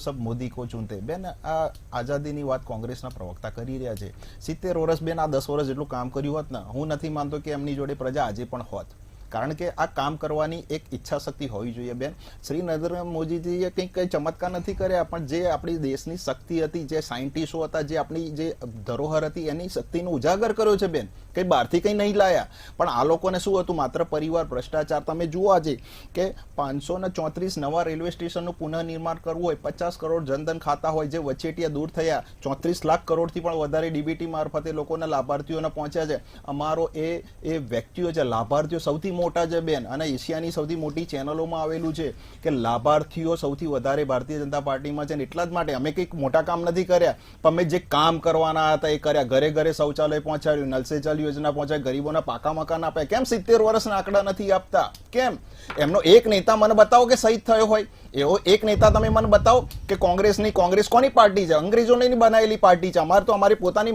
सब मोदी को चूनते बेन आ आजादीनी વાત કોંગ્રેસના પ્રવક્તા કરી રહ્યા છે 70 વર્ષ બેન આ 10 વર્ષ જેટલું કામ કર્યું હોત ને હું નથી માનતો કે એમની જોડે પ્રજા આજે પણ હોત કારણ કે આ કામ કરવાની એક ઈચ્છા શક્તિ હોવી જોઈએ બેન શ્રી નરેન્દ્ર મોદીજીએ કંઈ ચમત્કાર નથી કર્યા પણ જે આપણી દેશની શક્તિ હતી જે સાયન્ટિસ્ટો હતા જે આપણી જે ધરોહર હતી એની શક્તિનો ઉજાગર કર્યો છે બેન કંઈ બહારથી કંઈ નહીં લાયા પણ આ લોકોને શું હતું માત્ર પરિવાર ભ્રષ્ટાચાર તમે જુઓ આજે કે 534 નવા રેલવે સ્ટેશનનું પુનઃનિર્માણ કરવું હોય 50 કરોડ જનધન ખાતા હોય જે વચેટિયા દૂર થયા 34 લાખ કરોડથી પણ વધારે ડીબીટી મારફતે લોકોના લાભાર્થીઓને પહોંચ્યા છે અમારો એ વ્યક્તિઓ છે લાભાર્થીઓ સૌથી મોટા છે બેન અને એશિયાની સૌથી મોટી ચેનલોમાં આવેલું છે કે લાભાર્થીઓ સૌથી વધારે ભારતીય જનતા પાર્ટીમાં છે ને એટલા જ માટે અમે કંઈક મોટા કામ નથી કર્યા પણ અમે જે કામ કરવાના હતા એ કર્યા ઘરે ઘરે શૌચાલય પહોંચાડ્યું નલ સે જલ યોજના પહોંચાડી ગરીબોના પાકા મકાન આપ્યા કેમ 70 વર્ષના આંકડા નથી આપતા કેમ એમનો એક નેતા મને બતાવો કે શહીદ થયો હોય એવો એક નેતા તમે મને બતાવો કે કોંગ્રેસ કોની પાર્ટી છે અંગ્રેજોની બનાવેલી પાર્ટી છે અમારે તો અમારી પોતાની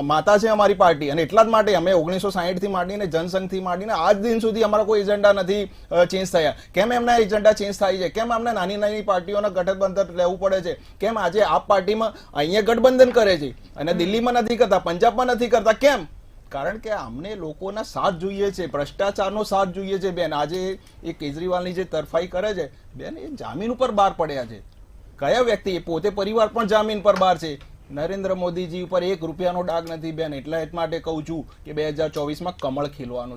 માતા છે અમારી પાર્ટી અને એટલા જ માટે અમે 1960 થી માંડીને જનસંઘથી માંડીને આજ દિન સુધી અમારા કોઈ એજન્ડા નથી ચેન્જ થયા કેમ એમના એજન્ડા ચેન્જ થાય છે કેમ અમને નાની નાની પાર્ટીઓના ગઠબંધન રહેવું પડે છે કેમ આજે આપ પાર્ટીમાં અહીંયા ગઠબંધન કરે છે અને દિલ્હીમાં નથી કરતા પંજાબમાં નથી કરતા કેમ કારણ કે અમને લોકોના સાથ જોઈએ છે ભ્રષ્ટાચારનો સાથ જોઈએ છે બેન આજે એ કેજરીવાલની જે તરફાઈ કરે છે બેન એ જામીન ઉપર બહાર પડ્યા છે કયા વ્યક્તિ એ પોતે પરિવાર પણ જામીન પર બહાર છે નરેન્દ્ર મોદીજી ઉપર 1 રૂપિયાનો ડાઘ નથી બેન એટલા માટે કહું છું કે 2024માં કમળ ખીલવાનું